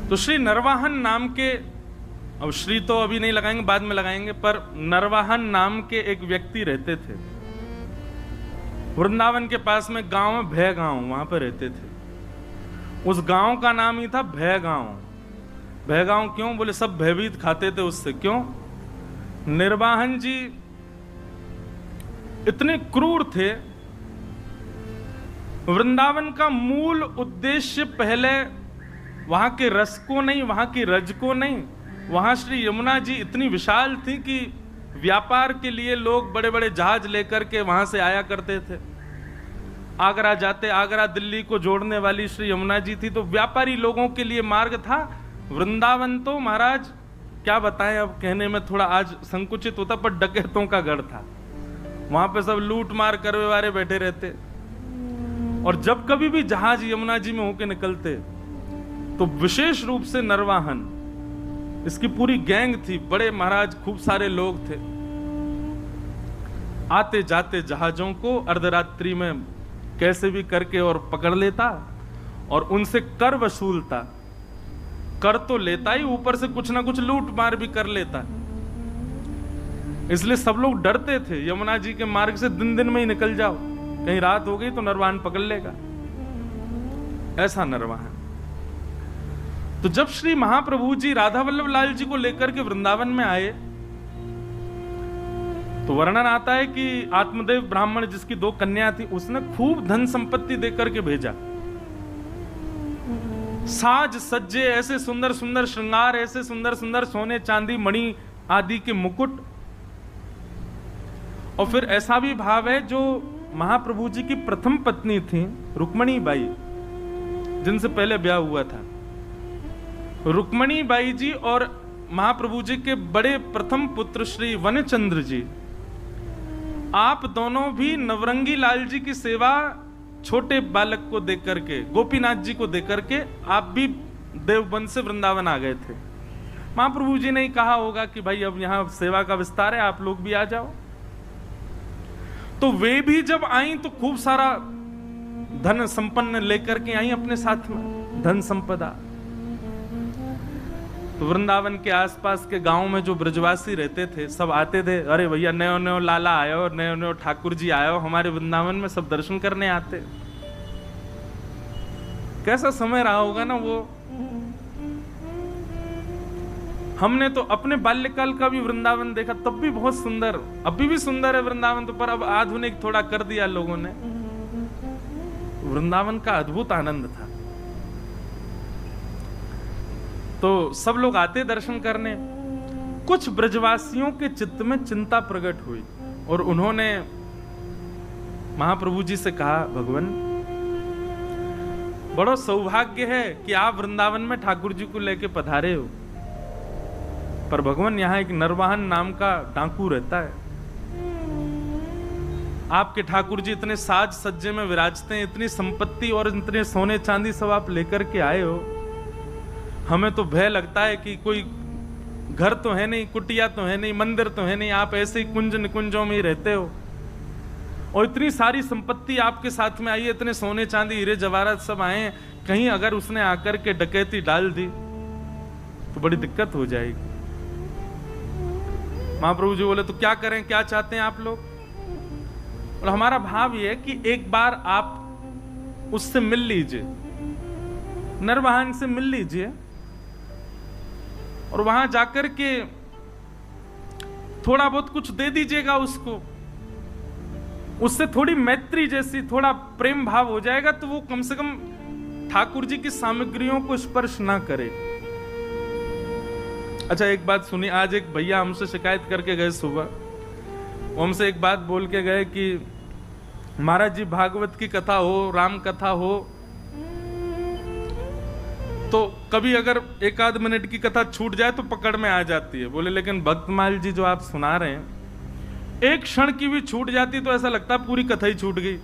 तो श्री नरवाहन नाम के, अब श्री तो अभी नहीं लगाएंगे, बाद में लगाएंगे, पर नरवाहन नाम के एक व्यक्ति रहते थे वृंदावन के पास में। गांव में भय गांव, वहां पर रहते थे। उस गांव का नाम ही था भय गांव। भय गांव क्यों? बोले सब भयभीत खाते थे उससे। क्यों? निर्वाहन जी इतने क्रूर थे। वृंदावन का मूल उद्देश्य पहले वहां के रस को नहीं, वहां की रज को नहीं, वहां श्री यमुना जी इतनी विशाल थी कि व्यापार के लिए लोग बड़े बड़े जहाज लेकर के वहां से आया करते थे। आगरा जाते, आगरा दिल्ली को जोड़ने वाली श्री यमुना जी थी, तो व्यापारी लोगों के लिए मार्ग था। वृंदावन तो महाराज क्या बताएं, अब कहने में थोड़ा आज संकुचित होता, पर डकैतों का गढ़ था। वहां पे सब लूट मार करवे वाले बैठे रहते, और जब कभी भी जहाज यमुना जी में होके निकलते तो विशेष रूप से नरवाहन, इसकी पूरी गैंग थी, बड़े महाराज खूब सारे लोग थे। आते जाते जहाजों को अर्धरात्रि में कैसे भी करके और पकड़ लेता और उनसे कर वसूलता। कर तो लेता ही, ऊपर से कुछ ना कुछ लूट मार भी कर लेता। इसलिए सब लोग डरते थे यमुना जी के मार्ग से। दिन दिन में ही निकल जाओ, कहीं रात हो गई तो नरवाहन पकड़ लेगा। ऐसा नरवाहन। तो जब श्री महाप्रभु जी राधा वल्लभ लाल जी को लेकर के वृंदावन में आए तो वर्णन आता है कि आत्मदेव ब्राह्मण जिसकी 2 कन्या थी, उसने खूब धन संपत्ति देकर के भेजा। साज सज्जे, ऐसे सुंदर सुंदर श्रृंगार, ऐसे सुंदर सुंदर सोने चांदी मणि आदि के मुकुट। और फिर ऐसा भी भाव है, जो महाप्रभु जी की प्रथम पत्नी थी रुक्मणी बाई, जिनसे पहले ब्याह हुआ था, रुक्मणी बाई जी और महाप्रभु जी के बड़े प्रथम पुत्र श्री वनचंद्र जी, आप दोनों भी नवरंगी लाल जी की सेवा छोटे बालक को देकर के, गोपीनाथ जी को देकर के, आप भी देवबंद से वृंदावन आ गए थे। महाप्रभु जी ने ही कहा होगा कि भाई अब यहां सेवा का विस्तार है, आप लोग भी आ जाओ। तो वे भी जब आई तो खूब सारा धन संपन्न लेकर के आई अपने साथ में, धन संपदा। तो वृंदावन के आसपास के गांव में जो ब्रजवासी रहते थे सब आते थे, अरे भैया नयो नयो लाला आयो, नयो नयो ठाकुर जी आयो हमारे वृंदावन में, सब दर्शन करने आते। कैसा समय रहा होगा ना वो। हमने तो अपने बाल्यकाल का भी वृंदावन देखा, तब भी बहुत सुंदर, अभी भी सुंदर है वृंदावन तो, पर अब आधुनिक थोड़ा कर दिया लोगों ने। वृंदावन का अद्भुत आनंद था। तो सब लोग आते दर्शन करने। कुछ ब्रजवासियों के चित्त में चिंता प्रकट हुई और उन्होंने महाप्रभु जी से कहा, भगवान बड़ा सौभाग्य है कि आप वृंदावन में ठाकुर जी को लेके पधारे हो, पर भगवान यहां एक नरवाहन नाम का डाकू रहता है। आपके ठाकुर जी इतने साज सज्जे में विराजते हैं, इतनी संपत्ति और इतने सोने चांदी सब आप लेकर के आए हो, हमें तो भय लगता है कि कोई घर तो है नहीं, कुटिया तो है नहीं, मंदिर तो है नहीं, आप ऐसे ही कुंज निकुंजों में ही रहते हो और इतनी सारी संपत्ति आपके साथ में आई है, इतने सोने चांदी हीरे जवाहरात सब आए हैं, कहीं अगर उसने आकर के डकैती डाल दी तो बड़ी दिक्कत हो जाएगी। महाप्रभु जी बोले, तो क्या करें, क्या चाहते हैं आप लोग? और हमारा भाव यह है कि एक बार आप उससे मिल लीजिए, नरवाहन से मिल लीजिए और वहां जाकर के थोड़ा बहुत कुछ दे दीजिएगा उसको, उससे थोड़ी मैत्री जैसी, थोड़ा प्रेम भाव हो जाएगा, तो वो कम से कम ठाकुर जी की सामग्रियों को स्पर्श ना करे। अच्छा एक बात सुनिए, आज एक भैया हमसे शिकायत करके गए सुबह, वो हमसे एक बात बोल के गए कि महाराज जी भागवत की कथा हो, राम कथा हो, तो कभी अगर 1-आध मिनट की कथा छूट जाए तो पकड़ में आ जाती है। बोले लेकिन भक्तमाल जी जो आप सुना रहे हैं, एक क्षण की भी छूट जाती तो ऐसा लगता पूरी कथा ही छूट गई।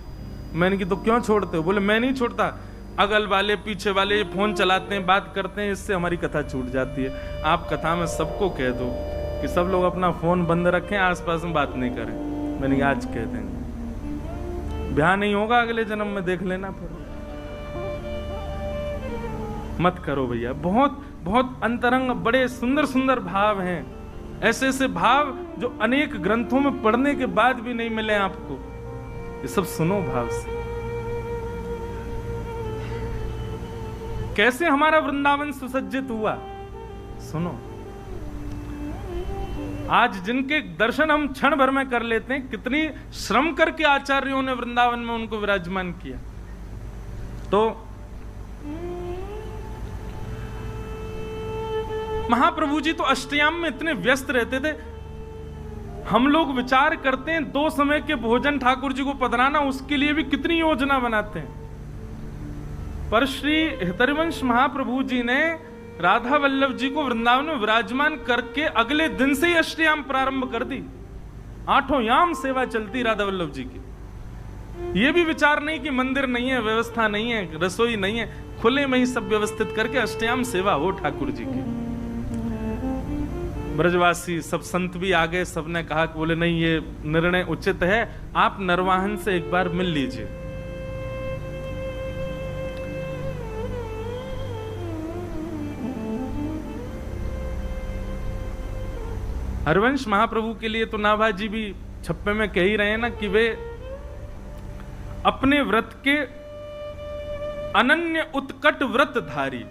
मैंने की तो क्यों छोड़ते हो? बोले मैं नहीं छोड़ता, अगल वाले पीछे वाले फोन चलाते हैं, बात करते हैं, इससे हमारी कथा छूट जाती है। आप कथा में सबको कह दो कि सब लोग अपना फोन बंद रखें, आसपास में बात नहीं करें। मैंने आज कह देंगे, ब्याह नहीं होगा अगले जन्म में, देख लेना फिर। मत करो भैया। बहुत बहुत अंतरंग बड़े सुंदर सुंदर भाव हैं, ऐसे ऐसे भाव जो अनेक ग्रंथों में पढ़ने के बाद भी नहीं मिले आपको। ये सब सुनो भाव से। कैसे हमारा वृंदावन सुसज्जित हुआ सुनो। आज जिनके दर्शन हम क्षण भर में कर लेते हैं, कितनी श्रम करके आचार्यों ने वृंदावन में उनको विराजमान किया। तो महाप्रभु जी तो अष्टयाम में इतने व्यस्त रहते थे, हम लोग विचार करते हैं 2 समय के भोजन ठाकुर जी को पधराना, उसके लिए भी कितनी योजना बनाते हैं। पर श्री हितरिवंश महाप्रभु जी ने राधा वल्लभ जी को वृंदावन में विराजमान करके अगले दिन से ही अष्टयाम प्रारंभ कर दी। 8 याम सेवा चलती राधा वल्लभ जी की। यह भी विचार नहीं कि मंदिर नहीं है, व्यवस्था नहीं है, रसोई नहीं है, खुले में ही सब व्यवस्थित करके अष्टयाम सेवा हो ठाकुर जी की। ब्रजवासी सब संत भी आ गए, सबने कहा कि बोले नहीं ये निर्णय उचित है, आप नरवाहन से एक बार मिल लीजिए। हरवंश महाप्रभु के लिए तो नाभा जी भी छप्पे में कह ही रहे हैं ना कि वे अपने व्रत के अनन्य उत्कट व्रतधारी।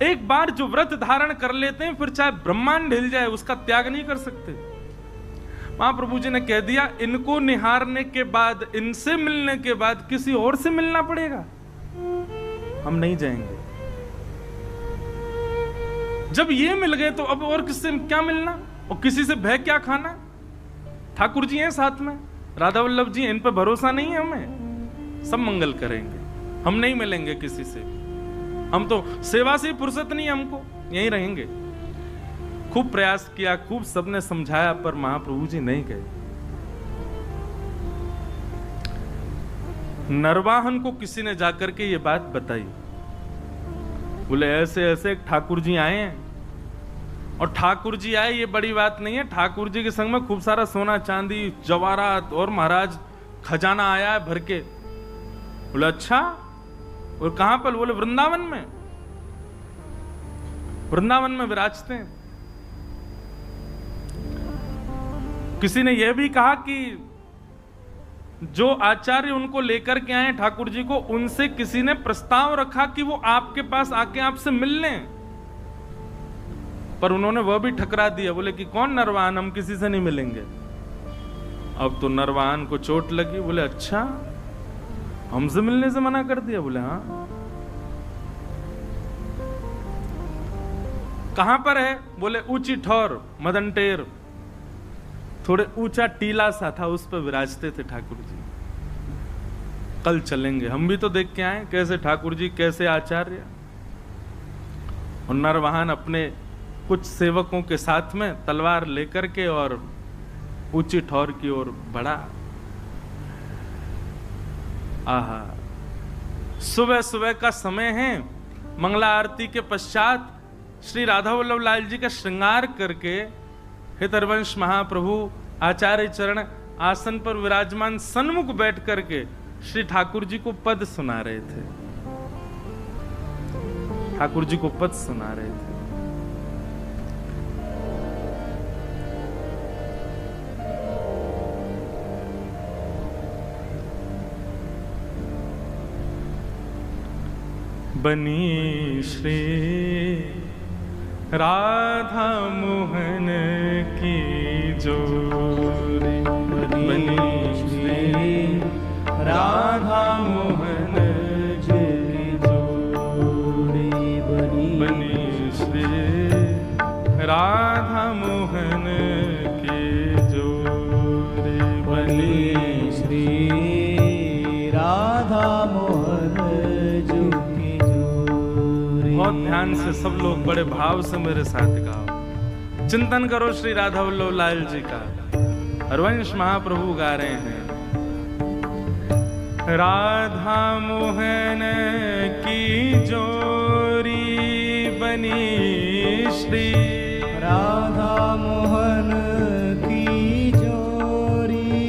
एक बार जो व्रत धारण कर लेते हैं, फिर चाहे ब्रह्मांड हिल जाए उसका त्याग नहीं कर सकते। महाप्रभु जी ने कह दिया, इनको निहारने के बाद, इनसे मिलने के बाद किसी और से मिलना पड़ेगा, हम नहीं जाएंगे। जब ये मिल गए तो अब और किससे क्या मिलना और किसी से भय क्या खाना। ठाकुर जी हैं साथ में, राधा वल्लभ जी, इन पर भरोसा नहीं है हमें, सब मंगल करेंगे, हम नहीं मिलेंगे किसी से। हम तो सेवा से ही फुर्सत नहीं, हमको यहीं रहेंगे। खूब प्रयास किया, खूब सबने समझाया, पर महाप्रभु जी नहीं गए। नरवाहन को किसी ने जाकर के ये बात बताई, बोले ऐसे ऐसे ठाकुर जी आए हैं। और ठाकुर जी आए ये बड़ी बात नहीं है, ठाकुर जी के संग में खूब सारा सोना चांदी जवाहरात और महाराज खजाना आया है भर के। बोले अच्छा, और कहां पर? बोले वृंदावन में, वृंदावन में विराजते हैं। किसी ने यह भी कहा कि जो आचार्य उनको लेकर के आए ठाकुर जी को, उनसे किसी ने प्रस्ताव रखा कि वो आपके पास आके आपसे मिल लें, पर उन्होंने वह भी ठकरा दिया। बोले कि कौन नरवाहन, हम किसी से नहीं मिलेंगे। अब तो नरवाहन को चोट लगी। बोले अच्छा, हमसे मिलने से मना कर दिया? बोले हाँ। कहां पर है? बोले ऊंची ठौर, मदन टेर, थोड़े ऊंचा टीला सा था, उस पर विराजते थे ठाकुर जी। कल चलेंगे, हम भी तो देख के आए कैसे ठाकुर जी, कैसे आचार्य। और नरवाहन अपने कुछ सेवकों के साथ में तलवार लेकर के और ऊंची ठौर की ओर बढ़ा। आहा, सुबह सुबह का समय है, मंगला आरती के पश्चात श्री राधा वल्लभ लाल जी का श्रृंगार करके हितरवंश महाप्रभु आचार्य चरण आसन पर विराजमान सन्मुख बैठ करके श्री ठाकुर जी को पद सुना रहे थे। ठाकुर जी को पद सुना रहे थे। बनी श्री राधा मोहन की जोड़ी, बनी श्री राधा मोहन की जोड़ी, बनी श्री राधा मोहन की जोड़ी, बनी श्री राधा मोहन की जोड़ी। बहुत ध्यान से सब लोग बड़े भाव से मेरे साथ गाओ, चिंतन करो श्री राधा वल्लभ लाल जी का। हरवंश महाप्रभु गा रहे हैं, राधा मोहन की जोड़ी बनी श्री राधा मोहन की जोड़ी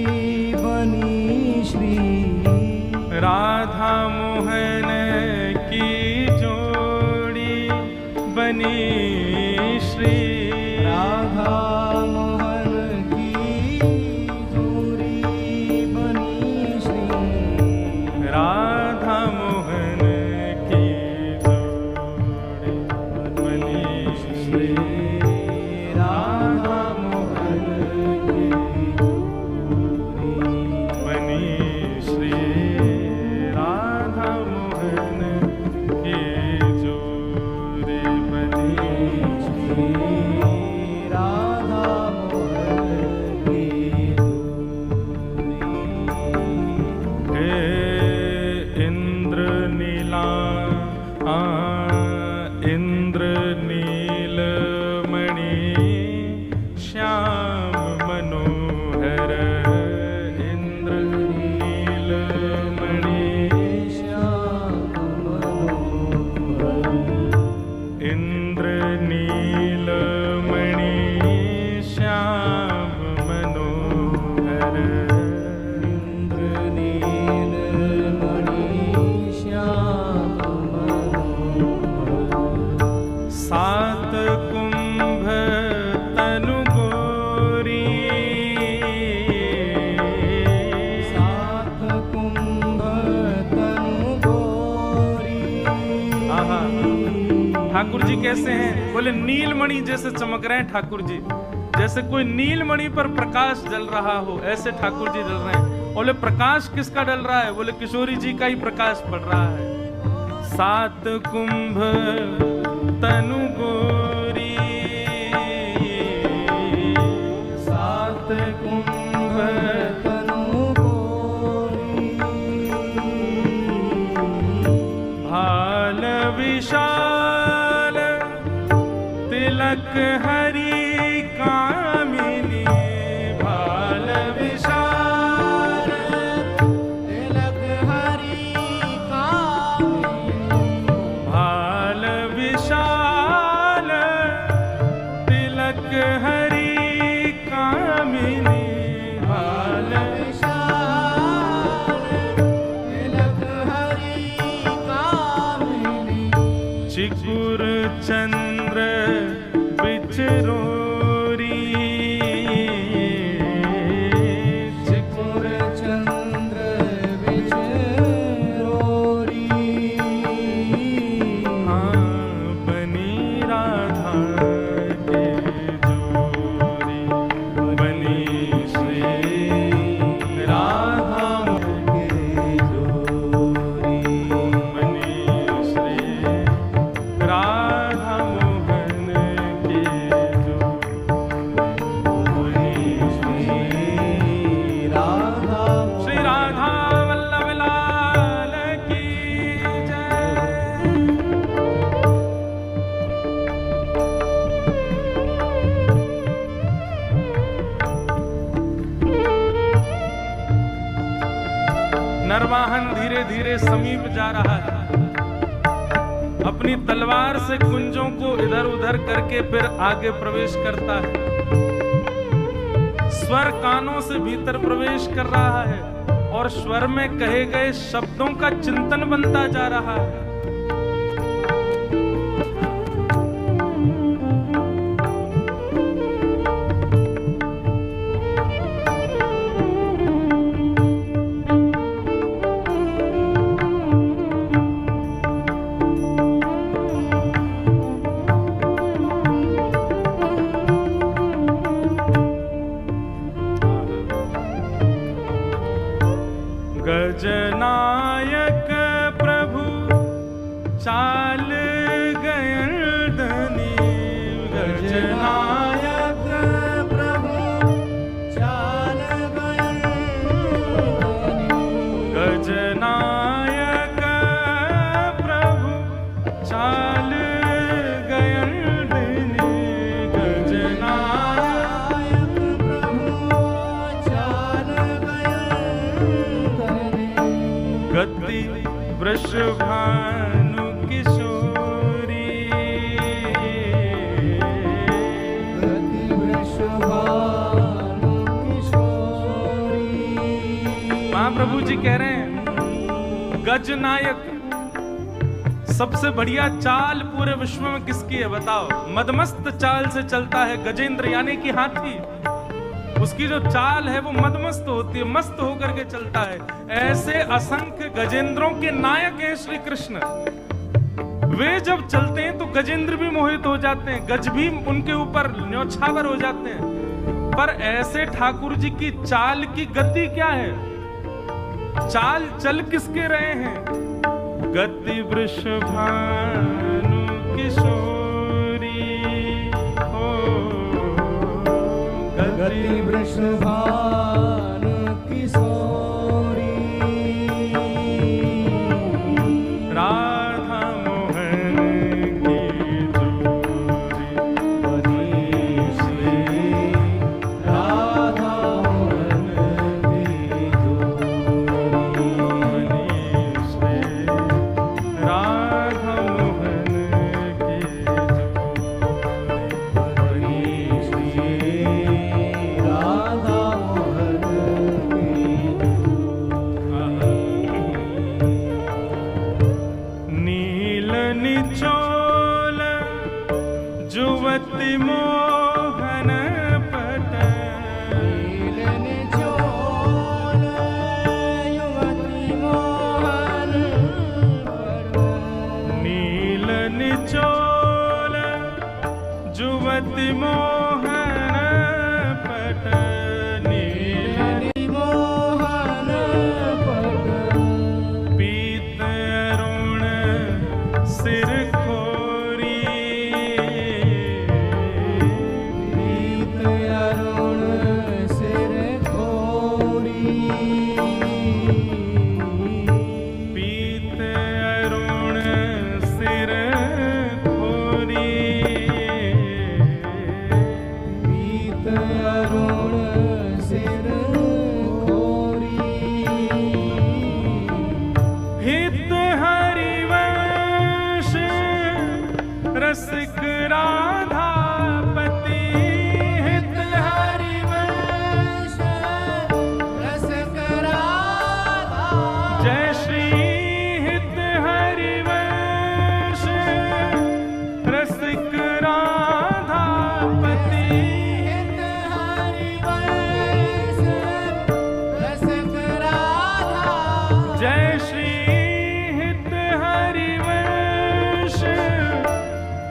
बनी श्री राधा मोहन की मोहन के जोरे बनी श्री राधा मोहन के जोरे। हे इंद्र नीला इंद्र नीलमणि श्याम मनोहर। इंद्र नीलमणि श्याम मनोहर। इंद्र नीलमणि श्याम मनोहर। इंद्र नीलमणि श्याम मनोहर। सात कुंभ तनु गोरी। सात कुंभ तनु गोरी। ठाकुर जी कैसे हैं? बोले नीलमणि जैसे चमक रहे हैं ठाकुर जी, जैसे कोई नीलमणि पर प्रकाश जल रहा हो, ऐसे ठाकुर जी जल रहे हैं। बोले प्रकाश किसका डल रहा है? बोले किशोरी जी का ही प्रकाश पड़ रहा है। सात कुंभ तनु गोरी। सात कुंभ तनु गोरी। भाल विशाल तिलक हरि कामिनी। भाल विशाल तिलक हरि कामिनी। भाल विशाल तिलक हरि कामिनी। भाल विशाल तिलक हरि कामिनी। चिकुर चंद्र बिचरोरी। चिकुर चंद्र बिचरोरी। बनी राधा के जोरी। बनी श्री राधा के जोरी। बनी श्री राधा मोहन के जोरी। श्री राधा वल्लभ लाल की जय। नरवाहन धीरे धीरे समीप जा रहा है। अपनी तलवार से कुंजों को इधर उधर करके फिर आगे प्रवेश करता है। स्वर कानों से भीतर प्रवेश कर रहा है और स्वर में कहे गए शब्दों का चिंतन बनता जा रहा है। गजनायक प्रभु चाल गयर्दनी। गजनायक प्रभु चाल गयर्दनी। गजनायक प्रभु चाल गयर्दनी। गजनायक प्रभु चाल गयर्दनी। गति वृषभानु किशोरी। गति वृषभानु किशोरी। महाप्रभु जी कह रहे हैं गजनायक सबसे बढ़िया चाल पूरे विश्व में किसकी है बताओ? मदमस्त चाल से चलता है गजेंद्र यानी कि हाथी। उसकी जो चाल है वो मदमस्त होती है, मस्त होकर के चलता है। ऐसे असंख्य गजेंद्रों के नायक हैं श्री कृष्ण। वे जब चलते हैं तो गजेंद्र भी मोहित हो जाते हैं, गज भी उनके ऊपर न्योछावर हो जाते हैं। पर ऐसे ठाकुर जी की चाल की गति क्या है? चाल चल किसके रहे हैं? गति वृषभानु किशोरी हो, गति वृषभानु किशोरी, राधा मोहन की जोरी, मनीषी राधा मोहन की जोरी, मनीषी राधा मोहन की मनीषी राधा मोहन की नील निचोल जुवति मोहन पट, नील निचोल युवती मोहन पट, नील निचोल जुवति मोहन पट, नील मोहन पट, पीत अरुण सिर खोरी, पीत अरुण सिर खोरी, पीत अरुण सिर खोरी, पीत अरुण सिर खोरी, हित हरिवंश रसिक राधापति, हित हरिवंश रसिक राधा, जय श्री हित हरिवंश रसिक राधापति, हित हरिवंश रसिक राधा, जय श्री हित हरिवंश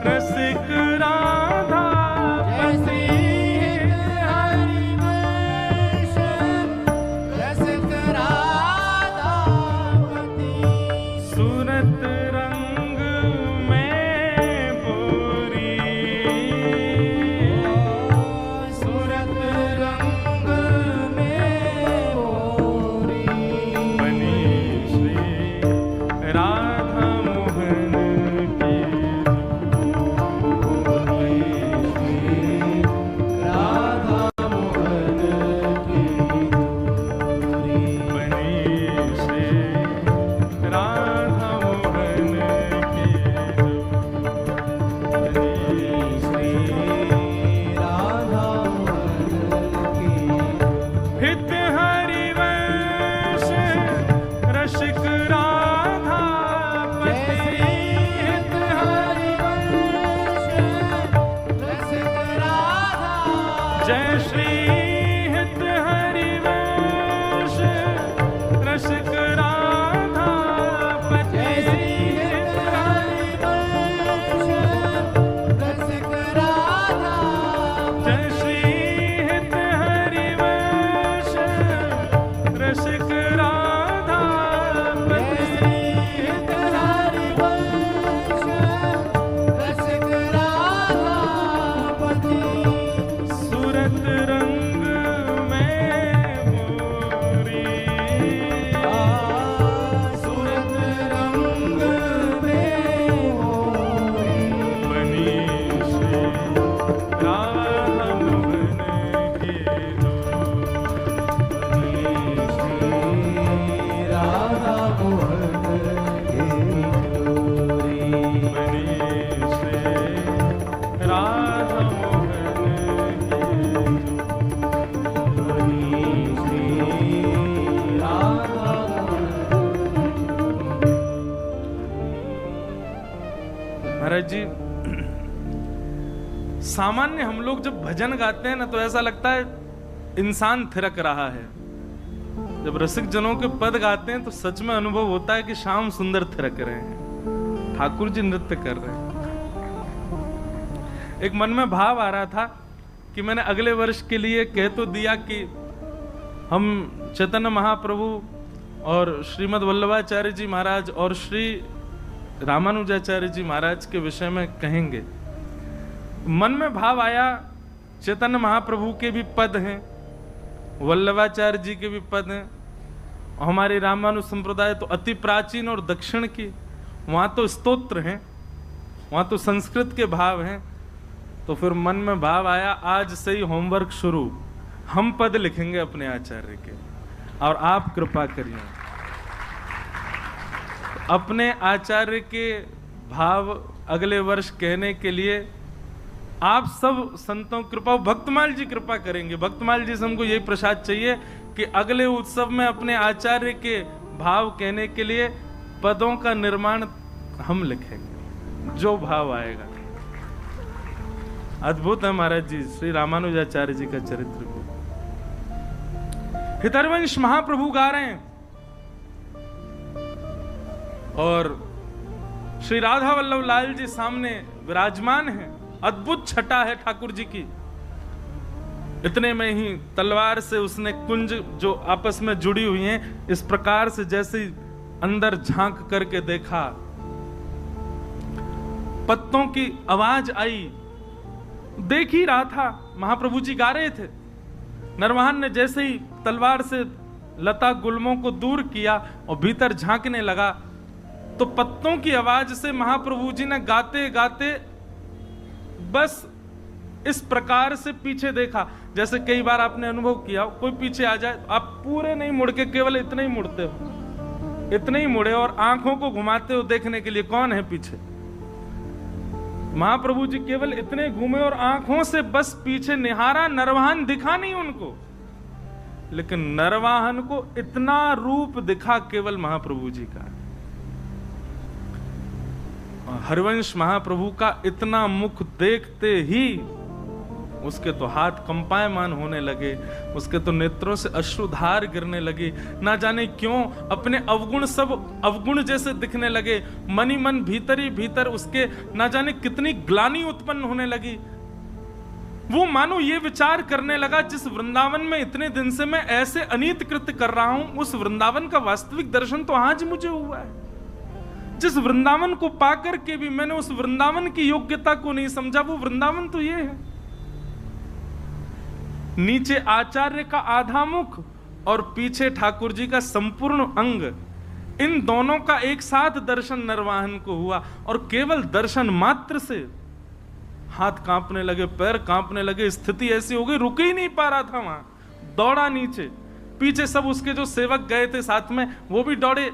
रसिक राधा, जय श्री हित हरिवंश रसिक राधापति, सूरत रंग में बोरी, सूरत रंग में बोरी, बनी श्री राधा मोहन की राधा मोहन की जोरी, बनी श्री राधा मोहन की श्री राधा मोहन की हित हरिवंश रसिक राधापति, हित हरिवंश रसिक राधा, जय श्री हित हरिवंश रसिक राधापति, जय श्री हित हरिवंश रसिक राधा, जय श्री हित हरिवंश रसिक राधापति, जय श्री हित हरिवंश रसिक राधापति, सूरत रंग में बोरी, सूरत रंग में बोरी, बनी श्री राधा मोहन की श्री राधा मोहन की जोरी, बनी श्री राधा मोहन श्री राधा महाराज जी, सामान्य हम लोग जब भजन गाते हैं ना तो ऐसा लगता है इंसान थिरक रहा है। जब रसिक जनों के पद गाते हैं तो सच में अनुभव होता है कि श्याम सुंदर थिरक रहे हैं, ठाकुर जी नृत्य कर रहे हैं। एक मन में भाव आ रहा था कि मैंने अगले वर्ष के लिए कह तो दिया कि हम चैतन्य महाप्रभु और श्रीमद् वल्लभाचार्य जी महाराज और श्री रामानुजाचार्य जी महाराज के विषय में कहेंगे। मन में भाव आया, चैतन्य महाप्रभु के भी पद हैं, वल्लभाचार्य जी के भी पद हैं, हमारी रामानु संप्रदाय तो अति प्राचीन और दक्षिण की, वहाँ तो स्तोत्र हैं, वहाँ तो संस्कृत के भाव हैं। तो फिर मन में भाव आया, आज से ही होमवर्क शुरू, हम पद लिखेंगे अपने आचार्य के और आप कृपा करिए। अपने आचार्य के भाव अगले वर्ष कहने के लिए आप सब संतों कृपा, भक्तमाल जी कृपा करेंगे। भक्तमाल जी से हमको यही प्रसाद चाहिए कि अगले उत्सव में अपने आचार्य के भाव कहने के लिए पदों का निर्माण हम लिखेंगे, जो भाव आएगा। अद्भुत है महाराज जी, श्री रामानुजाचार्य जी का चरित्र को हितरवंश महाप्रभु गा रहे हैं और श्री राधा वल्लभ लाल जी सामने विराजमान हैं। अद्भुत छटा है ठाकुर जी की। इतने में ही तलवार से उसने कुंज जो आपस में जुड़ी हुई हैं, इस प्रकार से जैसे अंदर झांक करके देखा, पत्तों की आवाज आई। देख ही रहा था, महाप्रभु जी गा रहे थे। नरवाहन ने जैसे ही तलवार से लता गुल्मों को दूर किया और भीतर झांकने लगा, तो पत्तों की आवाज से महाप्रभु जी ने गाते गाते बस इस प्रकार से पीछे देखा। जैसे कई बार आपने अनुभव किया, कोई पीछे आ जाए, आप पूरे नहीं मुड़ के केवल इतने ही मुड़ते हो, इतने ही मुड़े और आंखों को घुमाते हो देखने के लिए कौन है पीछे। महाप्रभु जी केवल इतने घूमे और आंखों से बस पीछे निहारा, नरवाहन दिखा नहीं उनको, लेकिन नरवाहन को इतना रूप दिखा केवल महाप्रभु जी का। हरिवंश महाप्रभु का इतना मुख देखते ही उसके तो हाथ कंपायमान होने लगे, उसके तो नेत्रों से अश्रुधार गिरने लगे। ना जाने क्यों अपने अवगुण सब अवगुण जैसे दिखने लगे। मनी मन भीतर ही भीतर उसके ना जाने कितनी ग्लानि उत्पन्न होने लगी। वो मानो ये विचार करने लगा, जिस वृंदावन में इतने दिन से मैं ऐसे अनीत कृत्य कर रहा हूं, उस वृंदावन का वास्तविक दर्शन तो आज मुझे हुआ है। जिस वृंदावन को पाकर के भी मैंने उस वृंदावन की योग्यता को नहीं समझा, वो वृंदावन तो ये है। नीचे आचार्य का आधा मुख और पीछे ठाकुर जी का संपूर्ण अंग, इन दोनों का एक साथ दर्शन नरवाहन को हुआ। और केवल दर्शन मात्र से हाथ कांपने लगे, पैर कांपने लगे, स्थिति ऐसी हो गई रुक ही नहीं पा रहा था। वहां दौड़ा नीचे, पीछे सब उसके जो सेवक गए थे साथ में वो भी दौड़े।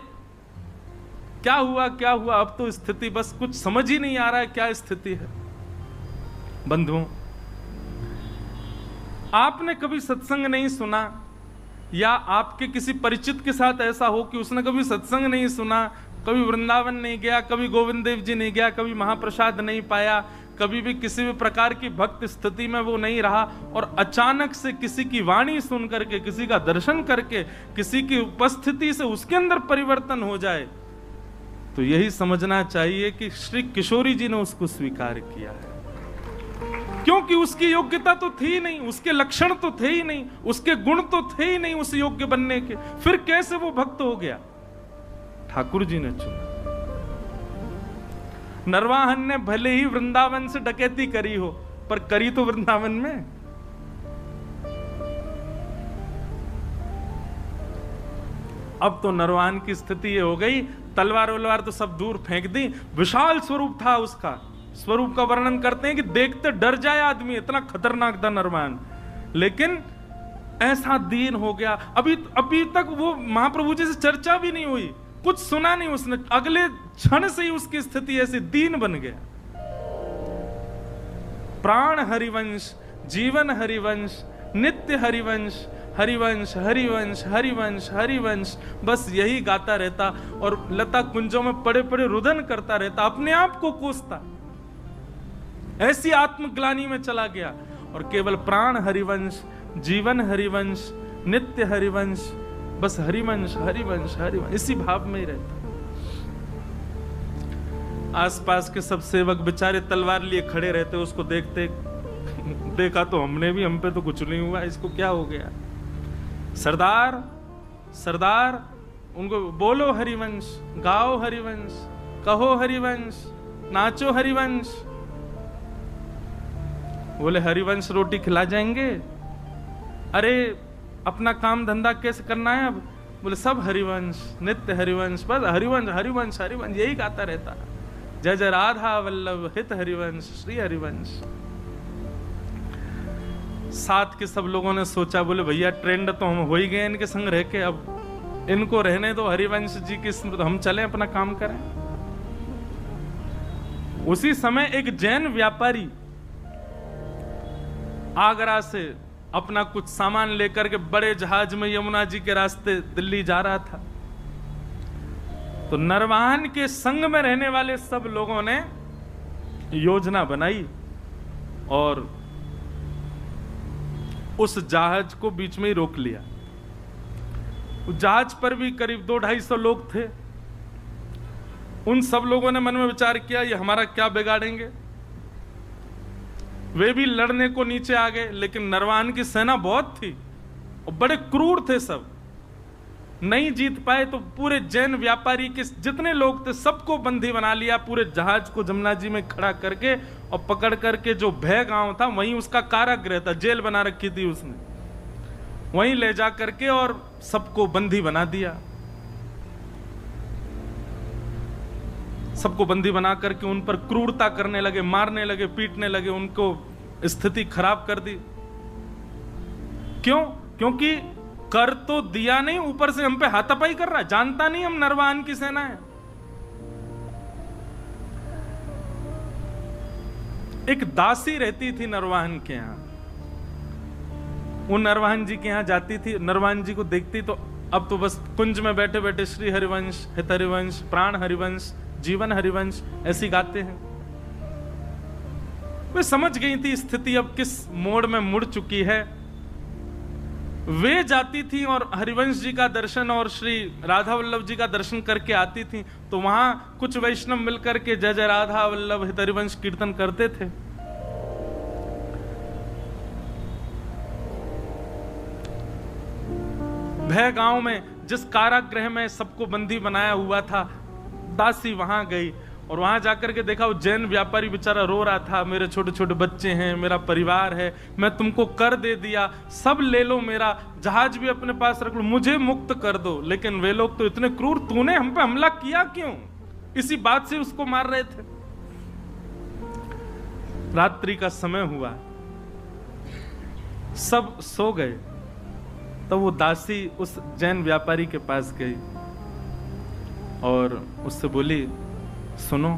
क्या हुआ क्या हुआ, अब तो स्थिति बस कुछ समझ ही नहीं आ रहा है क्या स्थिति है। बंधुओं, आपने कभी सत्संग नहीं सुना या आपके किसी परिचित के साथ ऐसा हो कि उसने कभी सत्संग नहीं सुना, कभी वृंदावन नहीं गया, कभी गोविंद देव जी नहीं गया, कभी महाप्रसाद नहीं पाया, कभी भी किसी भी प्रकार की भक्त स्थिति में वो नहीं रहा, और अचानक से किसी की वाणी सुन करके, किसी का दर्शन करके, किसी की उपस्थिति से उसके अंदर परिवर्तन हो जाए, तो यही समझना चाहिए कि श्री किशोरी जी ने उसको स्वीकार किया है। क्योंकि उसकी योग्यता तो थी नहीं, उसके लक्षण तो थे ही नहीं, उसके गुण तो थे ही नहीं उस योग्य बनने के, फिर कैसे वो भक्त हो गया? ठाकुर जी ने चुना। नरवाहन ने भले ही वृंदावन से डकैती करी हो, पर करी तो वृंदावन में। अब तो नरवाहन की स्थिति ये हो गई, तलवार वलवार तो सब दूर फेंक दी, विशाल स्वरूप था उसका। स्वरूप का वर्णन करते हैं कि देखते डर जाए आदमी, इतना खतरनाक था नरवाहन। लेकिन ऐसा दीन हो गया, अभी तक वो महाप्रभु जी से चर्चा भी नहीं हुई, कुछ सुना नहीं उसने, अगले क्षण से ही उसकी स्थिति ऐसी दीन बन गया। प्राण हरिवंश, जीवन हरिवंश, नित्य हरिवंश, हरिवंश हरिवंश हरिवंश हरिवंश, बस यही गाता रहता और लता कुंजों में पड़े पड़े रुदन करता रहता, अपने आप को कोसता। ऐसी आत्मग्लानि में चला गया और केवल प्राण हरिवंश, जीवन हरिवंश, नित्य हरिवंश, बस हरिवंश हरिवंश हरिवंश, इसी भाव में ही रहता। आसपास के सब सेवक बेचारे तलवार लिए खड़े रहते, उसको देखते, देखा तो हमने भी, हम पे तो कुछ नहीं हुआ, इसको क्या हो गया? सरदार सरदार उनको बोलो हरिवंश, गाओ हरिवंश, कहो हरिवंश, नाचो हरिवंश। बोले हरिवंश रोटी खिला जाएंगे? अरे अपना काम धंधा कैसे करना है अब? बोले सब हरिवंश, नित्य हरिवंश, बस हरिवंश हरिवंश हरिवंश यही गाता रहता। जय जय राधा वल्लभ हित हरिवंश श्री हरिवंश। साथ के सब लोगों ने सोचा, बोले भैया ट्रेंड तो हम हो ही गए इनके संग रह के, अब इनको रहने दो, हरिवंश जी की स्मृति, हम चलें अपना काम करें। उसी समय एक जैन व्यापारी आगरा से अपना कुछ सामान लेकर के बड़े जहाज में यमुना जी के रास्ते दिल्ली जा रहा था। तो नरवाहन के संग में रहने वाले सब लोगों ने योजना बनाई और उस जहाज को बीच में ही रोक लिया। उस जहाज पर भी करीब 200-250 लोग थे। उन सब लोगों ने मन में विचार किया, ये हमारा क्या बिगाड़ेंगे। वे भी लड़ने को नीचे आ गए, लेकिन नरवाहन की सेना बहुत थी और बड़े क्रूर थे सब। नहीं जीत पाए तो पूरे जैन व्यापारी के जितने लोग थे सबको बंदी बना लिया। पूरे जहाज को जमुना जी में खड़ा करके और पकड़ करके जो भय गांव था वहीं उसका कारागृह था, जेल बना रखी थी उसने, वहीं ले जा करके और सबको बंदी बना दिया। सबको बंदी बना करके उन पर क्रूरता करने लगे, मारने लगे, पीटने लगे, उनको स्थिति खराब कर दी। क्यों? क्योंकि कर तो दिया नहीं, ऊपर से हम पे हाथापाई कर रहा है, जानता नहीं हम नरवाहन की सेना है। एक दासी रहती थी नरवाहन के यहां, वो नरवाहन जी के यहां जाती थी, नरवाहन जी को देखती तो अब तो बस कुंज में बैठे बैठे श्री हरिवंश, हित हरिवंश, प्राण हरिवंश, जीवन हरिवंश ऐसी गाते हैं। वे समझ गई थी स्थिति अब किस मोड़ में मुड़ चुकी है। वे जाती थी और हरिवंश जी का दर्शन और श्री राधा वल्लभ जी का दर्शन करके आती थी, तो वहां कुछ वैष्णव मिलकर के जय जय राधा वल्लभ हित हरिवंश कीर्तन करते थे। भय गांव में जिस कारागृह में सबको बंदी बनाया हुआ था, दासी वहां गई और वहां जाकर के देखा वो जैन व्यापारी बेचारा रो रहा था, मेरे छोटे छोटे बच्चे हैं, मेरा परिवार है, मैं तुमको कर दे दिया, सब ले लो, मेरा जहाज भी अपने पास रख लो, मुझे मुक्त कर दो। लेकिन वे लोग तो इतने क्रूर, तूने हम पे हमला किया क्यों? इसी बात से उसको मार रहे थे। रात्रि का समय हुआ, सब सो गए, तब वो दासी उस जैन व्यापारी के पास गई और उससे बोली, सुनो,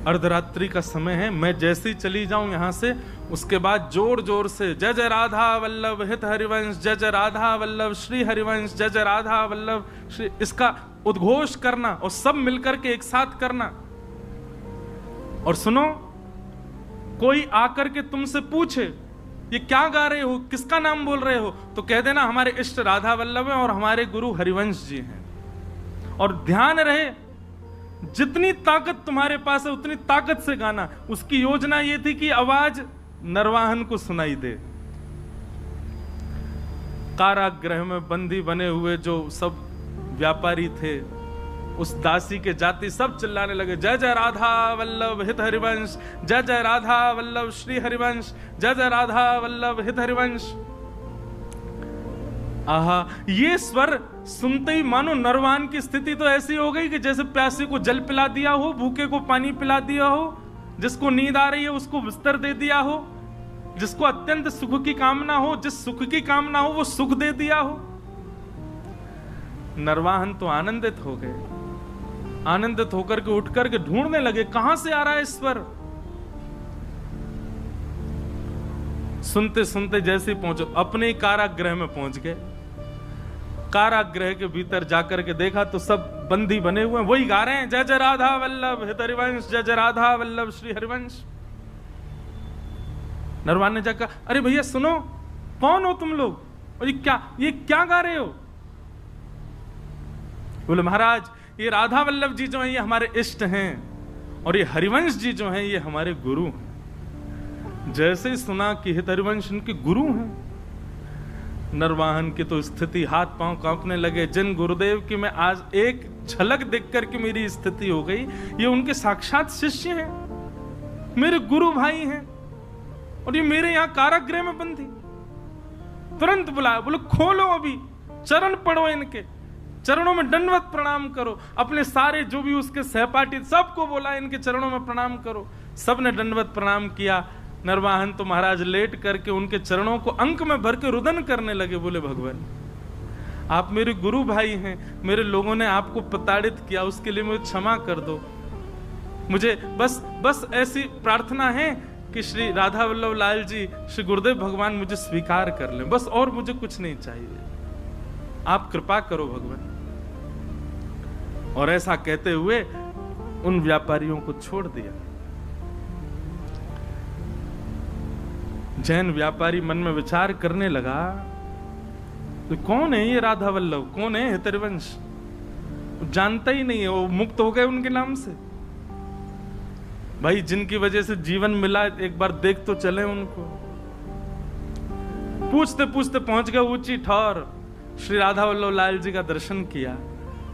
अर्धरात्रि का समय है, मैं जैसे ही चली जाऊं यहां से, उसके बाद जोर जोर से जय जय राधा वल्लभ हित हरिवंश, जय जय राधा वल्लभ श्री हरिवंश, जय जय राधा वल्लभ श्री, इसका उद्घोष करना और सब मिलकर के एक साथ करना। और सुनो, कोई आकर के तुमसे पूछे ये क्या गा रहे हो, किसका नाम बोल रहे हो, तो कह देना हमारे इष्ट राधा वल्लभ हैं और हमारे गुरु हरिवंश जी हैं। और ध्यान रहे, जितनी ताकत तुम्हारे पास है उतनी ताकत से गाना। उसकी योजना यह थी कि आवाज नरवाहन को सुनाई दे। कारागृह में बंदी बने हुए जो सब व्यापारी थे, उस दासी के जाति सब चिल्लाने लगे, जय जय राधा वल्लभ हित हरिवंश, जय जय राधा वल्लभ श्री हरिवंश, जय जय राधा वल्लभ हित हरिवंश। आहा, ये स्वर सुनते ही मानो नरवाहन की स्थिति तो ऐसी हो गई कि जैसे प्यासे को जल पिला दिया हो, भूखे को पानी पिला दिया हो, जिसको नींद आ रही है उसको बिस्तर दे दिया हो, जिसको अत्यंत सुख की कामना हो, जिस सुख की कामना हो वो सुख दे दिया हो। नरवाहन तो आनंदित हो गए, आनंदित होकर के उठ करके ढूंढने लगे कहां से आ रहा है स्वर। सुनते सुनते जैसे पहुंचो, अपने कारागृह में पहुंच गए। कारागृह के भीतर जाकर के देखा तो सब बंदी बने हुए हैं, वही गा रहे हैं, जय जय राधा वल्लभ हित हरिवंश, जय जय राधा वल्लभ श्री हरिवंश। नरवाहन ने जाकर, अरे भैया सुनो, कौन हो तुम लोग और ये क्या गा रहे हो? बोले महाराज, ये राधा वल्लभ जी जो हैं ये हमारे इष्ट हैं और ये हरिवंश जी जो हैं ये हमारे गुरु हैं। जैसे ही सुना कि हित हरिवंश उनके गुरु हैं, नरवाहन की तो स्थिति, हाथ पांव कांपने लगे। जिन गुरुदेव की मैं आज एक झलक देख करके मेरी स्थिति हो गई, ये उनके साक्षात शिष्य हैं, मेरे गुरु भाई हैं, और ये मेरे यहां कारागृह में बंदी। तुरंत बुलाया, बोले खोलो, अभी चरण पढ़ो, इनके चरणों में दंडवत प्रणाम करो। अपने सारे जो भी उसके सहपाठी सबको बोला इनके चरणों में प्रणाम करो। सबने दंडवत प्रणाम किया। नरवाहन तो महाराज लेट करके उनके चरणों को अंक में भर के रुदन करने लगे। बोले भगवान, आप मेरे गुरु भाई हैं, मेरे लोगों ने आपको प्रताड़ित किया, उसके लिए मुझे क्षमा कर दो। मुझे बस ऐसी प्रार्थना है कि श्री राधा वल्लभ लाल जी, श्री गुरुदेव भगवान मुझे स्वीकार कर लें, बस, और मुझे कुछ नहीं चाहिए, आप कृपा करो भगवान। और ऐसा कहते हुए उन व्यापारियों को छोड़ दिया। जैन व्यापारी मन में विचार करने लगा, तो कौन है ये राधा वल्लभ, कौन है हितरवंश? जानता ही नहीं है, वो मुक्त हो गए उनके नाम से। भाई जिनकी वजह से जीवन मिला, एक बार देख तो चले उनको। पूछते पूछते पहुंच गए ऊंची ठौर, श्री राधा वल्लभ लाल जी का दर्शन किया।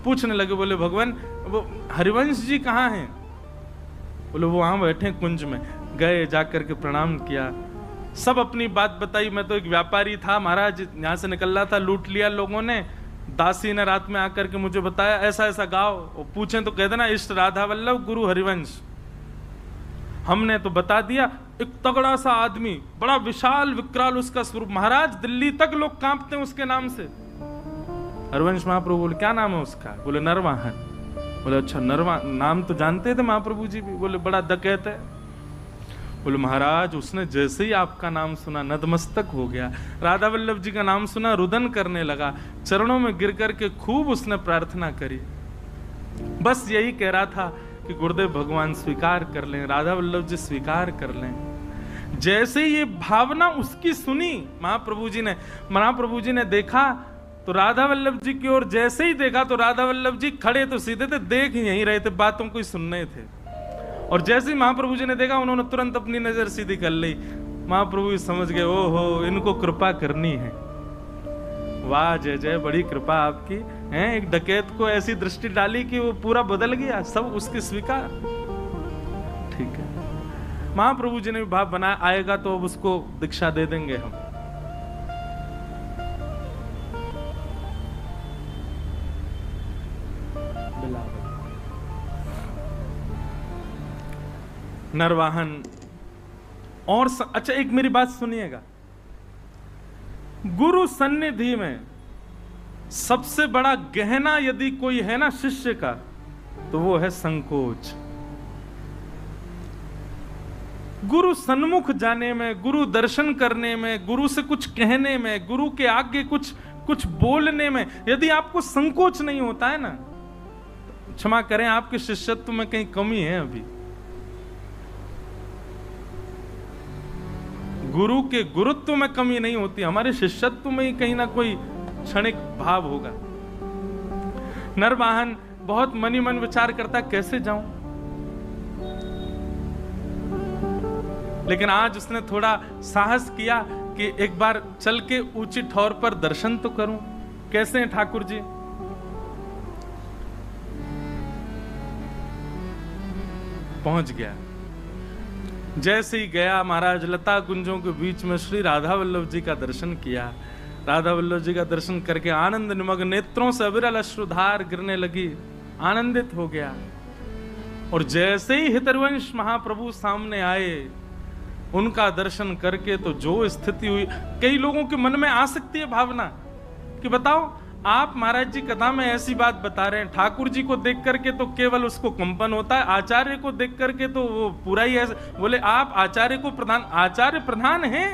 पूछने लगे, बोले भगवान वो हरिवंश जी कहाँ हैं? बोले वो वहां बैठे कुंज में। गए, जाकर के प्रणाम किया, सब अपनी बात बताई। मैं तो एक व्यापारी था महाराज, यहां से निकल रहा था, लूट लिया लोगों ने। दासी ने रात में आकर के मुझे बताया ऐसा ऐसा गाओ, और पूछे तो कह देना इष्ट राधा वल्लभ गुरु हरिवंश। हमने तो बता दिया। एक तगड़ा सा आदमी, बड़ा विशाल विकराल उसका स्वरूप, महाराज दिल्ली तक लोग कांपते हैं उसके नाम से। हरिवंश महाप्रभु बोले क्या नाम है उसका? बोले नरवाहन। बोले अच्छा नरवाहन, नाम तो जानते थे महाप्रभु जी भी? बोले बड़ा डकैत है। बोले महाराज उसने जैसे ही आपका नाम सुना नतमस्तक हो गया, राधा वल्लभ जी का नाम सुना रुदन करने लगा, चरणों में गिर करके खूब उसने प्रार्थना करी। बस यही कह रहा था कि गुरुदेव भगवान स्वीकार कर लें, राधा वल्लभ जी स्वीकार कर लें। जैसे ये भावना उसकी सुनी महाप्रभु जी ने देखा तो राधा वल्लभ जी की ओर जैसे ही देखा तो राधा वल्लभ जी खड़े तो सीधे थे, देख यहीं रहे थे, बातों को ही सुन रहे थे। और जैसे ही महाप्रभु जी ने देखा उन्होंने तुरंत अपनी नजर सीधी कर ली। महाप्रभु जी समझ गए, ओहो इनको कृपा करनी है। वाह जय जय, बड़ी कृपा आपकी है। एक डकैत को ऐसी दृष्टि डाली कि वो पूरा बदल गया, सब उसकी स्वीकार। ठीक है, महाप्रभु जी ने भी भाव बनाया, आएगा तो अब उसको दीक्षा दे देंगे हम। नरवाहन और अच्छा एक मेरी बात सुनिएगा, गुरु सन्निधि में सबसे बड़ा गहना यदि कोई है ना शिष्य का, तो वो है संकोच। गुरु सन्मुख जाने में, गुरु दर्शन करने में, गुरु से कुछ कहने में, गुरु के आगे कुछ बोलने में यदि आपको संकोच नहीं होता है ना, क्षमा करें आपके शिष्यत्व में कहीं कमी है अभी। गुरु के गुरुत्व में कमी नहीं होती, हमारे शिष्यत्व में ही कहीं ना कोई क्षणिक भाव होगा। नरवाहन बहुत मनी मन विचार करता कैसे जाऊं, लेकिन आज उसने थोड़ा साहस किया कि एक बार चल के ऊंची ठौर पर दर्शन तो करूं। कैसे हैं ठाकुर जी? पहुंच गया। जैसे ही गया महाराज लता कुंजों के बीच में श्री राधा वल्लभ जी का दर्शन किया। राधा वल्लभ जी का दर्शन करके आनंद निमग्न नेत्रों से अविरल अश्रुधार गिरने लगी, आनंदित हो गया। और जैसे ही हितरवंश महाप्रभु सामने आए, उनका दर्शन करके तो जो स्थिति हुई, कई लोगों के मन में आ सकती है भावना कि बताओ आप महाराज जी कथा में ऐसी बात बता रहे हैं, ठाकुर जी को देख करके तो केवल उसको कंपन होता है, आचार्य को देख करके तो वो पूरा ही ऐसे। बोले आप आचार्य प्रधान हैं,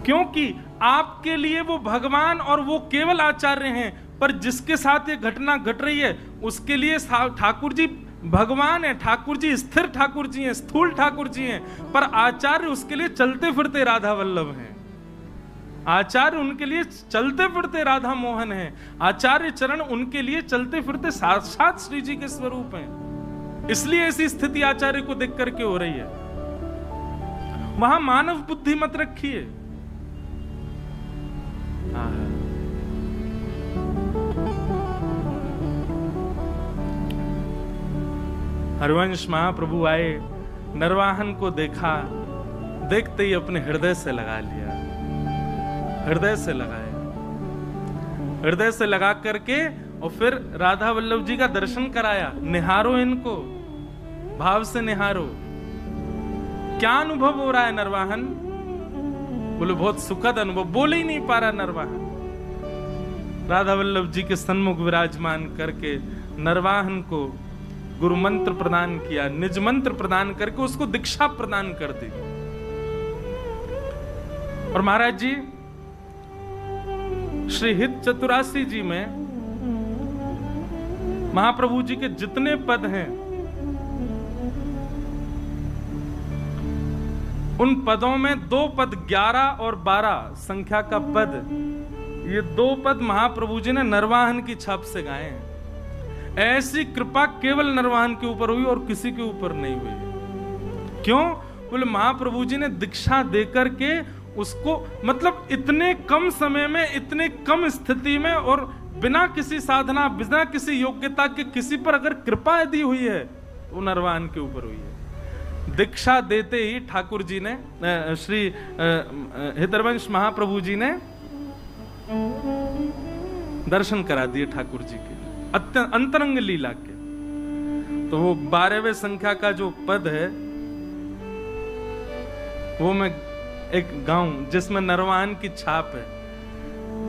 क्योंकि आपके लिए वो भगवान और वो केवल आचार्य हैं, पर जिसके साथ ये घटना घट रही है उसके लिए ठाकुर जी भगवान है, ठाकुर जी स्थिर ठाकुर जी हैं, स्थूल ठाकुर जी हैं, पर आचार्य उसके लिए चलते फिरते राधा वल्लभ हैं। आचार्य उनके लिए चलते फिरते राधा मोहन है। आचार्य चरण उनके लिए चलते फिरते साक्षात श्री जी के स्वरूप हैं। इसलिए ऐसी स्थिति आचार्य को देख करके हो रही है। वहां मानव बुद्धि मत रखिए, हरिवंश महाप्रभु आए, नरवाहन को देखा, देखते ही अपने हृदय से लगा लिया, हृदय से लगाया, हृदय से लगा करके और फिर राधा वल्लभ जी का दर्शन कराया। निहारो इनको, भाव से निहारो। क्या अनुभव हो रहा है नरवाहन? बोले बहुत सुखद अनुभव। बोले ही नहीं पा रहा नरवाहन। राधा वल्लभ जी के सन्मुख विराजमान करके नरवाहन को गुरु मंत्र प्रदान किया, निज मंत्र प्रदान करके उसको दीक्षा प्रदान कर दी। और महाराज जी श्री हित चतुरासी जी में महाप्रभु जी के जितने पद हैं, उन पदों में दो पद 11 और 12 संख्या का पद, ये दो पद महाप्रभु जी ने नरवाहन की छाप से गाए हैं। ऐसी कृपा केवल नरवाहन के ऊपर हुई और किसी के ऊपर नहीं हुई। क्यों? बोले महाप्रभु जी ने दीक्षा देकर के उसको, मतलब इतने कम समय में, इतने कम स्थिति में और बिना किसी साधना, बिना किसी योग्यता के किसी पर अगर कृपा यदि हुई है तो नरवाहन के ऊपर हुई है। दीक्षा देते ही ठाकुर जी ने, श्री हितरवंश महाप्रभु जी ने दर्शन करा दिए ठाकुर जी के अत्यंत अंतरंग लीला के। तो वो 12वें संख्या का जो पद है वो मैं एक गाऊं जिसमें नरवाहन की छाप है।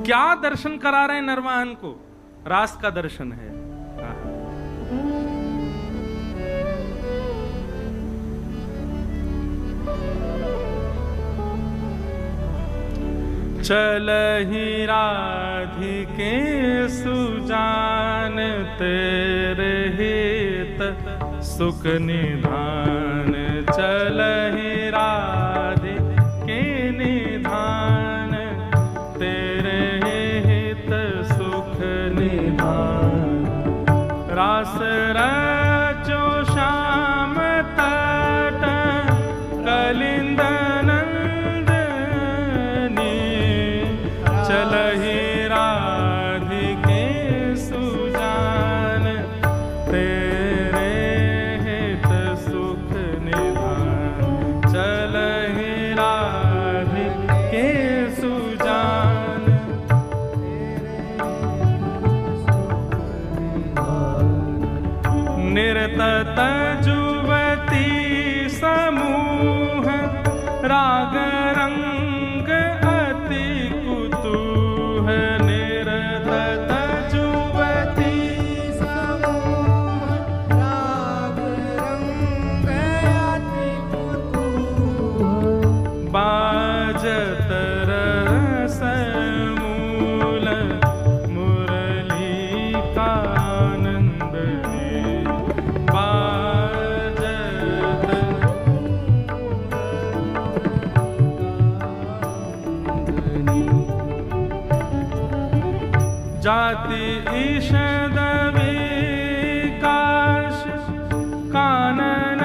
क्या दर्शन करा रहे हैं नरवाहन को? रास का दर्शन है। चलहि राधिके सुजान, तेरे हित सुख निधान। चलहि राधिके निधान, तेरे हित सुख निधान। रास रचो श्याम तट, कलिंद चलहि राधिके सुजान, तेरे हित सुख निधान। चलहि राधिके सुजान, निरतत जुवती समूह, राग रंग अति कुतूह। निरतत जुवती समूह, राग रंग अति कुतूह। बाजत रस मूल, मुरली कानंद ने। बाजत जाति ईषद विकास, कानन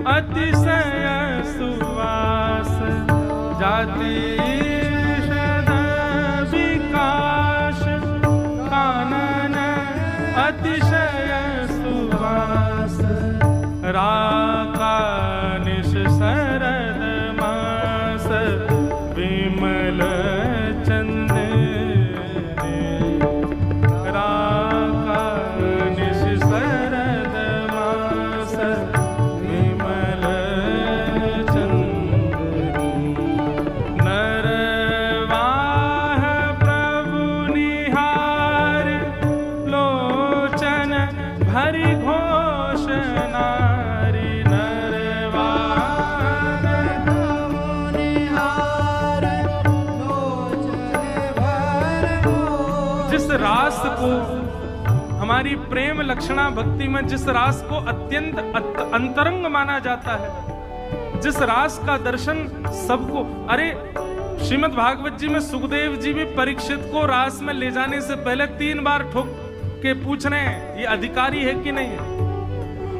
अतिशय सुवास। जाति ईषद विकास, कानन अतिशय सुवास। राका निश शरद मास, विमल चंद रास को, हमारी प्रेम लक्षणा भक्ति में जिस रास को अत्यंत अंतरंग माना जाता है, जिस रास का दर्शन सबको, अरे श्रीमद् भागवत जी में सुखदेव जी भी परीक्षित को रास में ले जाने से पहले 3 बार ठोक के पूछ रहे हैं ये अधिकारी है कि नहीं,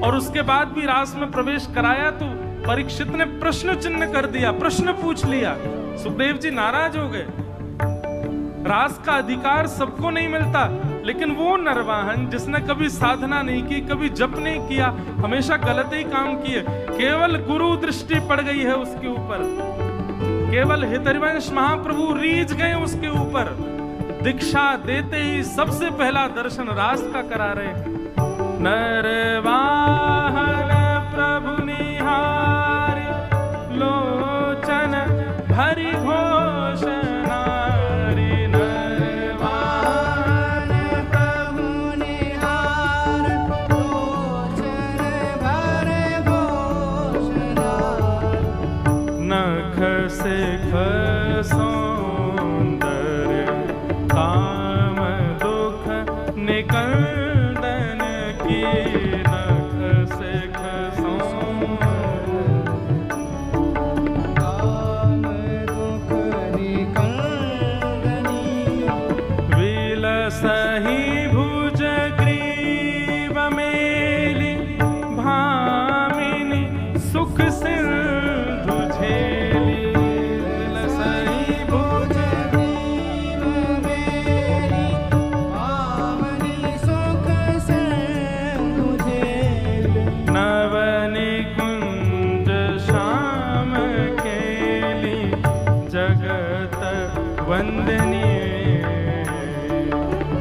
और उसके बाद भी रास में प्रवेश कराया तो परीक्षित ने प्रश्न चिन्ह कर दिया, प्रश्न पूछ लिया। सुखदेव जी नाराज हो गए। रास का अधिकार सबको नहीं मिलता, लेकिन वो नरवाहन जिसने कभी साधना नहीं की, कभी जप नहीं किया, हमेशा गलत ही काम किए, केवल गुरु दृष्टि पड़ गई है उसके ऊपर, केवल हितरिवंश महाप्रभु रीझ गए उसके ऊपर, दीक्षा देते ही सबसे पहला दर्शन रास का करा रहे हैं। नरवाहन प्रभु निहार लोचन भरि घोष नारी, नरवाहन प्रभु निहार लोचन भरि घोष नारी, नख सिख सौंदर्य काम दुख निकंदन की, नख सिख काम दुख निकंदनी, विलसहि भुज ग्रीव मेलि भामिनी सुख सिंधु झेली, विलसहि भुज ग्रीव मेलि भामिनी सुख सिंधु झेली, नवनि कुंज श्याम केली जगत वंदनीय,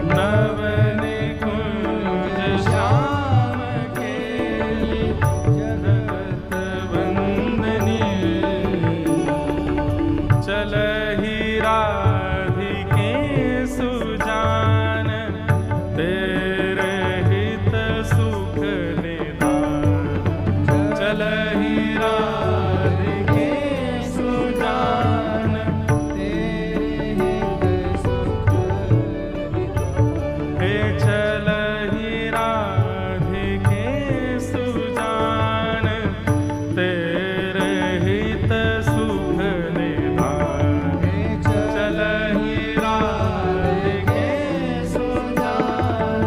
नवनि कुंज श्याम केली जगत वंदनीय, चलहि राधिके सुजान तेरे हित सुख निधान, चलहि राधिके सुजान तेरे हित सुख निधान, हे चलहि राधिके सुजान तेरे हित सुख निधान, हे चलहि राधिके सुजान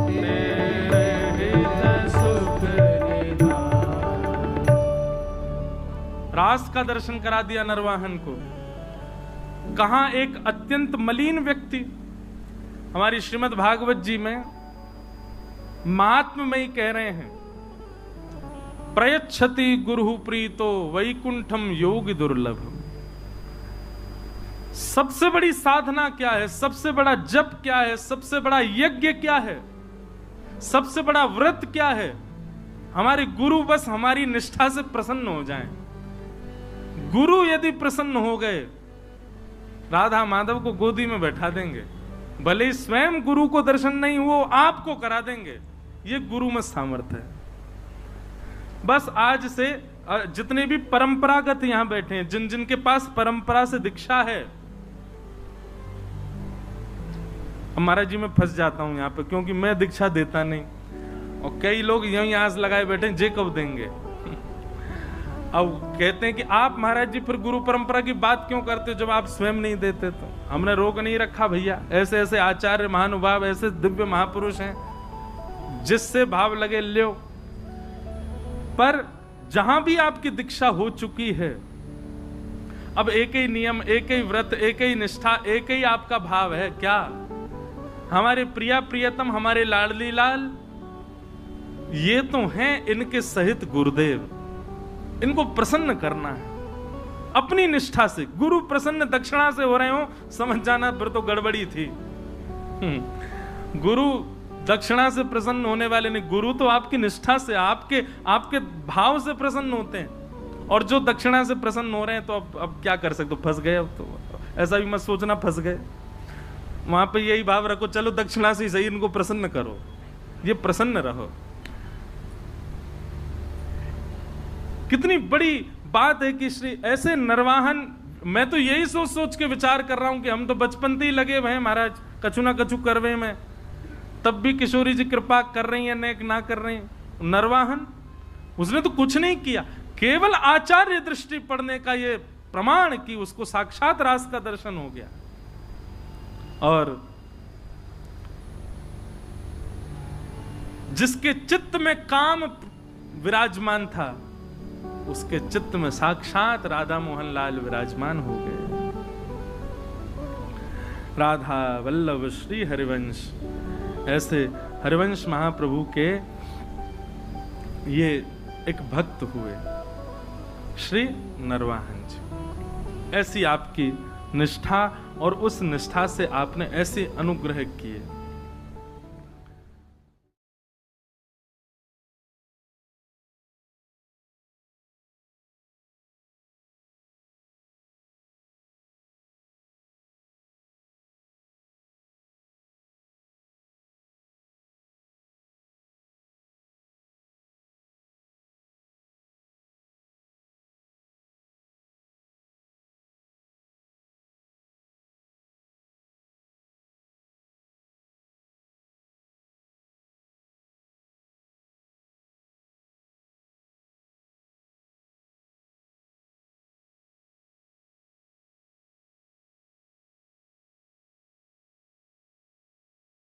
तेरे हित सुख निधान। रास का दर्शन करा दिया नरवाहन को। कहां एक अत्यंत मलिन व्यक्ति, हमारी श्रीमद् भागवत जी में महात्म में ही कह रहे हैं, प्रयच्छति गुरु प्रीतो वैकुंठम योगी दुर्लभ। सबसे बड़ी साधना क्या है, सबसे बड़ा जप क्या है, सबसे बड़ा यज्ञ क्या है, सबसे बड़ा व्रत क्या है? हमारे गुरु बस हमारी निष्ठा से प्रसन्न हो जाएं। गुरु यदि प्रसन्न हो गए, राधा माधव को गोदी में बैठा देंगे, भले ही स्वयं गुरु को दर्शन नहीं वो आपको करा देंगे। ये गुरु में सामर्थ्य है। बस आज से जितने भी परंपरागत यहां बैठे हैं, जिन जिन के पास परंपरा से दीक्षा है, महाराज जी मैं फंस जाता हूं यहां पे, क्योंकि मैं दीक्षा देता नहीं और कई लोग यहीं आस लगाए बैठे जे कब देंगे। अब कहते हैं कि आप महाराज जी फिर गुरु परंपरा की बात क्यों करते हो जब आप स्वयं नहीं देते? तो हमने रोक नहीं रखा भैया, ऐसे ऐसे आचार्य महानुभाव, ऐसे दिव्य महापुरुष हैं, जिससे भाव लगे लो। पर जहां भी आपकी दीक्षा हो चुकी है, अब एक ही नियम, एक ही व्रत, एक ही निष्ठा, एक ही आपका भाव है क्या? हमारे प्रिया प्रियतम, हमारे लाडली लाल, ये तो हैं इनके सहित गुरुदेव, इनको प्रसन्न करना है अपनी निष्ठा से। गुरु प्रसन्न दक्षिणा से हो रहे हो, समझ जाना फिर तो गड़बड़ी थी। गुरु दक्षिणा से प्रसन्न होने वाले नहीं, गुरु तो आपकी निष्ठा से, आपके भाव से प्रसन्न होते हैं। और जो दक्षिणा से प्रसन्न हो रहे हैं, तो अब क्या कर सकते हो? फंस गए। अब तो ऐसा भी मत सोचना फंस गए, वहां पे यही भाव रखो, चलो दक्षिणा से ही सही, इनको प्रसन्न करो, ये प्रसन्न रहो। कितनी बड़ी बात है कि श्री ऐसे नरवाहन, मैं तो यही सोच सोच के विचार कर रहा हूं कि हम तो बचपन से ही लगे हुए हैं महाराज कछु ना कछु करवे में, तब भी किशोरी जी कृपा कर रही है, नेक ना कर रही है। नरवाहन उसने तो कुछ नहीं किया, केवल आचार्य दृष्टि पड़ने का ये प्रमाण कि उसको साक्षात रास का दर्शन हो गया। और जिसके चित्त में काम विराजमान था, उसके चित्त में साक्षात राधा मोहन लाल विराजमान हो गए। राधा वल्लभ श्री हरिवंश। ऐसे हरिवंश महाप्रभु के ये एक भक्त हुए श्री नरवाहन जी। ऐसी आपकी निष्ठा और उस निष्ठा से आपने ऐसे अनुग्रह किए।